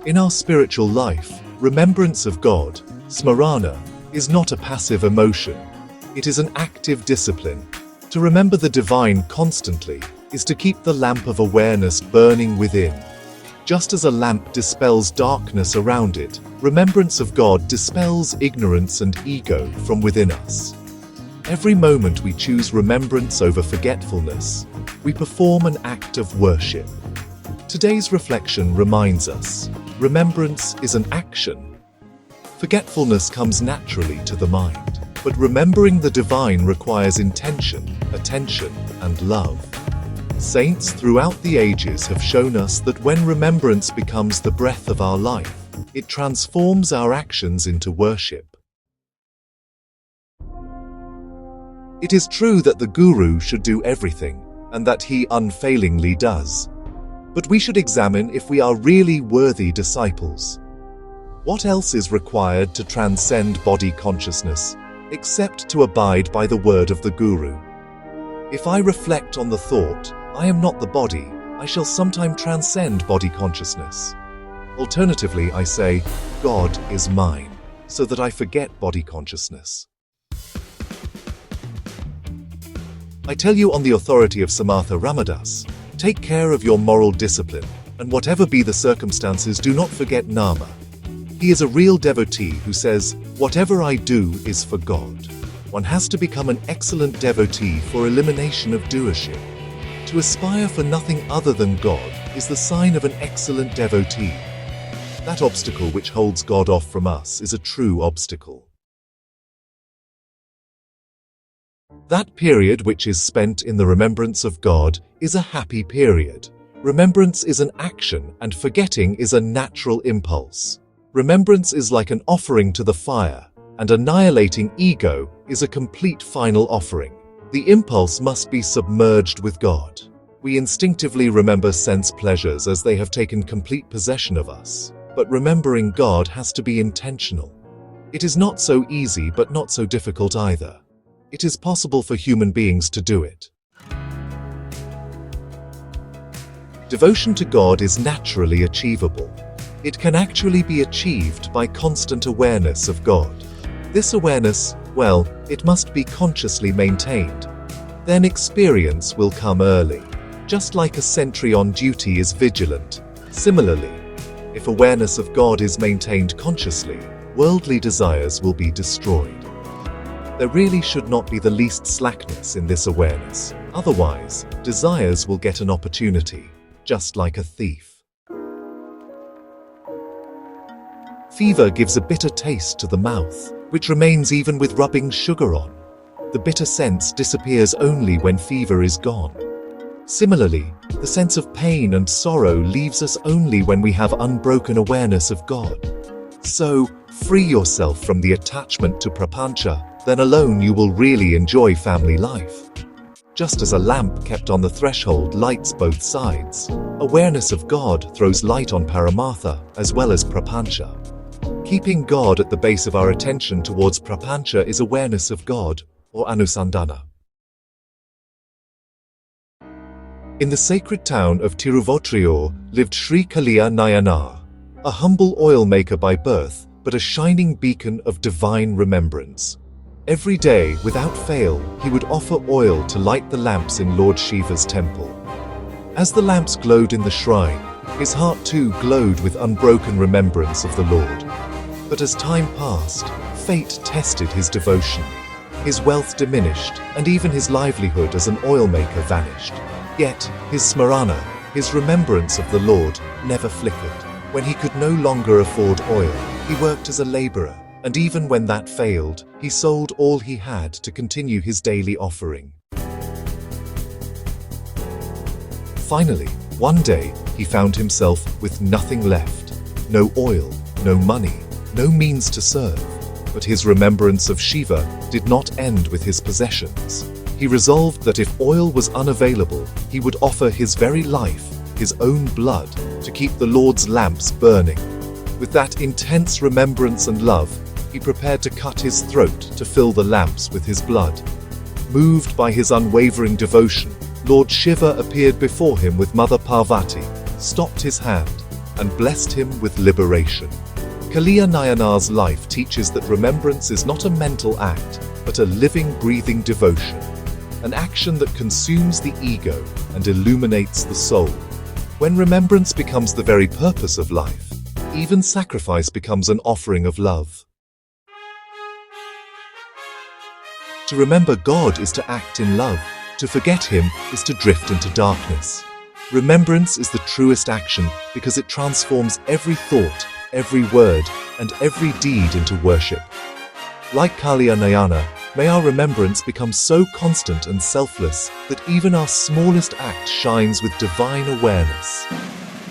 In our spiritual life, remembrance of God, smarana, is not a passive emotion. It is an active discipline. To remember the divine constantly is to keep the lamp of awareness burning within. Just as a lamp dispels darkness around it, remembrance of God dispels ignorance and ego from within us. Every moment we choose remembrance over forgetfulness, we perform an act of worship. Today's reflection reminds us, remembrance is an action. Forgetfulness comes naturally to the mind, but remembering the divine requires intention, attention, and love. Saints throughout the ages have shown us that when remembrance becomes the breath of our life, it transforms our actions into worship. It is true that the Guru should do everything, and that he unfailingly does. But we should examine if we are really worthy disciples. What else is required to transcend body consciousness, except to abide by the word of the Guru? If I reflect on the thought, I am not the body, I shall sometime transcend body consciousness. Alternatively, I say, God is mine, so that I forget body consciousness. I tell you on the authority of Samartha Ramadas, take care of your moral discipline, and whatever be the circumstances, do not forget Nama. He is a real devotee who says, whatever I do is for God. One has to become an excellent devotee for elimination of doership. To aspire for nothing other than God is the sign of an excellent devotee. That obstacle which holds God off from us is a true obstacle. That period which is spent in the remembrance of God is a happy period. Remembrance is an action and forgetting is a natural impulse. Remembrance is like an offering to the fire, and annihilating ego is a complete final offering. The impulse must be submerged with God. We instinctively remember sense pleasures as they have taken complete possession of us, but remembering God has to be intentional. It is not so easy but not so difficult either. It is possible for human beings to do it. Devotion to God is naturally achievable. It can actually be achieved by constant awareness of God. This awareness, well, it must be consciously maintained. Then experience will come early, just like a sentry on duty is vigilant. Similarly, if awareness of God is maintained consciously, worldly desires will be destroyed. There really should not be the least slackness in this awareness. Otherwise, desires will get an opportunity, just like a thief. Fever gives a bitter taste to the mouth, which remains even with rubbing sugar on. The bitter sense disappears only when fever is gone. Similarly, the sense of pain and sorrow leaves us only when we have unbroken awareness of God. So, free yourself from the attachment to prapancha, then alone you will really enjoy family life. Just as a lamp kept on the threshold lights both sides, awareness of God throws light on paramartha as well as prapancha. Keeping God at the base of our attention towards prapancha is awareness of God, or anusandhana. In the sacred town of Tiruvotriyur lived Sri Kaliya Nayanar, a humble oil maker by birth, but a shining beacon of divine remembrance. Every day, without fail, he would offer oil to light the lamps in Lord Shiva's temple. As the lamps glowed in the shrine, his heart too glowed with unbroken remembrance of the Lord. But as time passed, fate tested his devotion. His wealth diminished, and even his livelihood as an oil maker vanished. Yet, his smarana, his remembrance of the Lord, never flickered. When he could no longer afford oil, he worked as a laborer, and even when that failed, he sold all he had to continue his daily offering. Finally, one day, he found himself with nothing left. No oil, no money, no means to serve. But his remembrance of Shiva did not end with his possessions. He resolved that if oil was unavailable, he would offer his very life, his own blood, to keep the Lord's lamps burning. With that intense remembrance and love, he prepared to cut his throat to fill the lamps with his blood. Moved by his unwavering devotion, Lord Shiva appeared before him with Mother Parvati, stopped his hand, and blessed him with liberation. Kaliya Nayanar's life teaches that remembrance is not a mental act, but a living, breathing devotion, an action that consumes the ego and illuminates the soul. When remembrance becomes the very purpose of life, even sacrifice becomes an offering of love. To remember God is to act in love. To forget him is to drift into darkness. Remembrance is the truest action because it transforms every thought, every word, and every deed into worship. Like Kaliya Nayanar, may our remembrance become so constant and selfless that even our smallest act shines with divine awareness.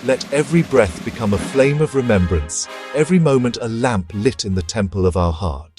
Let every breath become a flame of remembrance, every moment a lamp lit in the temple of our heart.